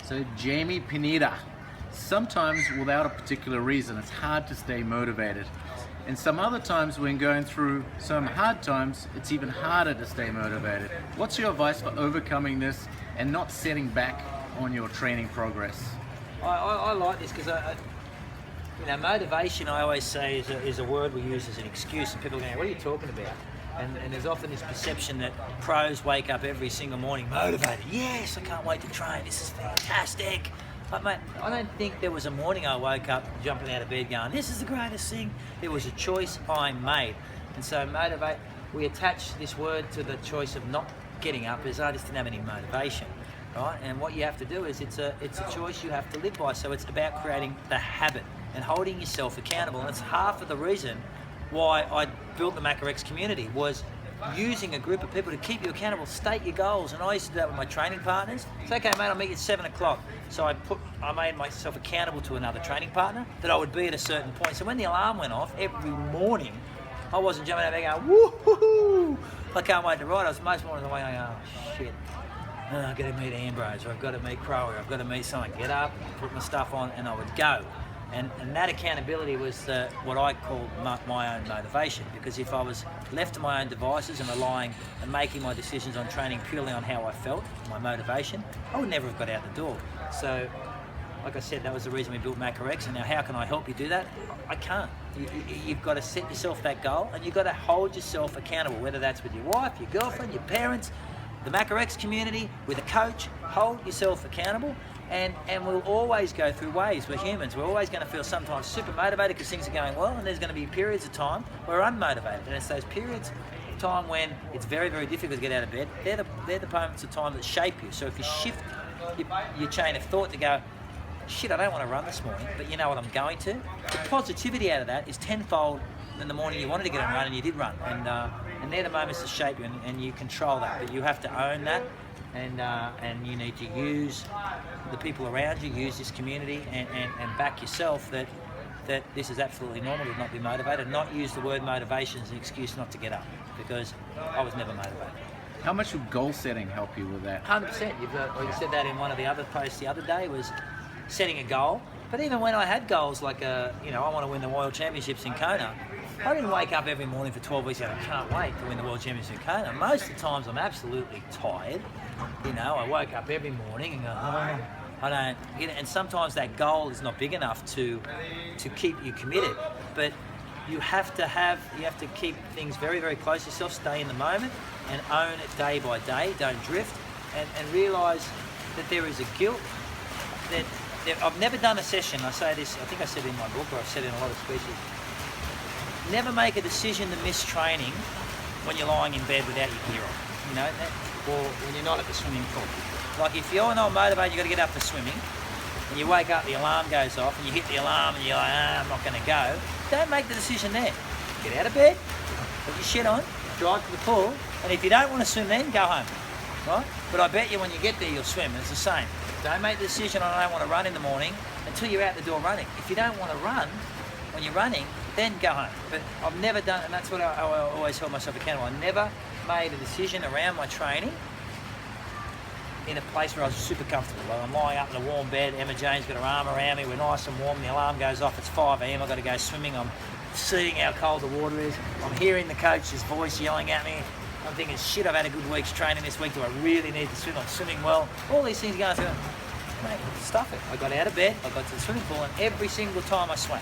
So Jamie Pineda, sometimes without a particular reason, it's hard to stay motivated. And some other times when going through some hard times, it's even harder to stay motivated. What's your advice for overcoming this and not setting back on your training progress? I like this because motivation, I always say, is a word we use as an excuse, and people go, what are you talking about? And there's often this perception that pros wake up every single morning motivated. Yes, I can't wait to train. This is fantastic. But mate, I don't think there was a morning I woke up jumping out of bed going, this is the greatest thing. It was a choice I made. And so motivate, we attach this word to the choice of not getting up as I just didn't have any motivation, right? And what you have to do is it's a choice you have to live by. So it's about creating the habit and holding yourself accountable. And it's half of the reason why I built the MacRX community, was using a group of people to keep you accountable, state your goals. And I used to do that with my training partners. It's okay, mate, I'll meet you at 7 o'clock. So I made myself accountable to another training partner that I would be at a certain point. So when the alarm went off every morning, I wasn't jumping out of bed going, woo-hoo-hoo, I can't wait to ride. I was most mornings away going, oh shit, I've got to meet Ambrose, or I've got to meet Crowe, or I've got to meet someone. Get up, put my stuff on, and I would go. And that accountability was what I called my own motivation, because if I was left to my own devices and relying and making my decisions on training purely on how I felt, my motivation, I would never have got out the door. So, like I said, that was the reason we built MacRX. And now how can I help you do that? I can't. You've got to set yourself that goal, and you've got to hold yourself accountable, whether that's with your wife, your girlfriend, your parents, the MacRX community, with a coach. Hold yourself accountable. And we'll always go through waves. We're humans. We're always going to feel sometimes super motivated because things are going well, and there's going to be periods of time where we're unmotivated. And it's those periods of time when it's very, very difficult to get out of bed. They're the moments of time that shape you. So if you shift your chain of thought to go, shit, I don't want to run this morning, but you know what, I'm going to. The positivity out of that is tenfold than the morning you wanted to get on run and you did run. And they're the moments that shape you, and you control that. But you have to own that. And you need to use the people around you, use this community, and back yourself that this is absolutely normal to not be motivated. Not use the word motivation as an excuse not to get up, because I was never motivated. How much would goal setting help you with that? 100%. You said that in one of the other posts the other day, was setting a goal. But even when I had goals like, I want to win the World Championships in Kona, I didn't wake up every morning for 12 weeks going, I can't wait to win the World Championships in Kona. Most of the times I'm absolutely tired. I woke up every morning and go, I don't get it. And sometimes that goal is not big enough to keep you committed. But you have to keep things very, very close to yourself, stay in the moment and own it day by day. Don't drift, and realise that there is a guilt that I've never done a session. I say this, I think I said it in my book, or I've said it in a lot of speeches. Never make a decision to miss training when you're lying in bed without your gear on, or when you're not at the swimming pool. Like if you're not motivated, you've got to get up for swimming, and you wake up, the alarm goes off, and you hit the alarm, and you're like, I'm not going to go. Don't make the decision there. Get out of bed, put your shit on, drive to the pool, and if you don't want to swim then, go home, right? But I bet you when you get there, you'll swim. It's the same. Don't make the decision, I don't want to run in the morning, until you're out the door running. If you don't want to run when you're running, then go home. But I've never done, and that's what I always hold myself accountable. I never made a decision around my training in a place where I was super comfortable. Like I'm lying up in a warm bed, Emma Jane's got her arm around me, we're nice and warm, the alarm goes off, it's 5 a.m, I've got to go swimming, I'm seeing how cold the water is, I'm hearing the coach's voice yelling at me, I'm thinking, shit, I've had a good week's training this week, do I really need to swim? I'm swimming well. All these things are going through. Mate, stuff it. I got out of bed, I got to the swimming pool, and every single time I swam.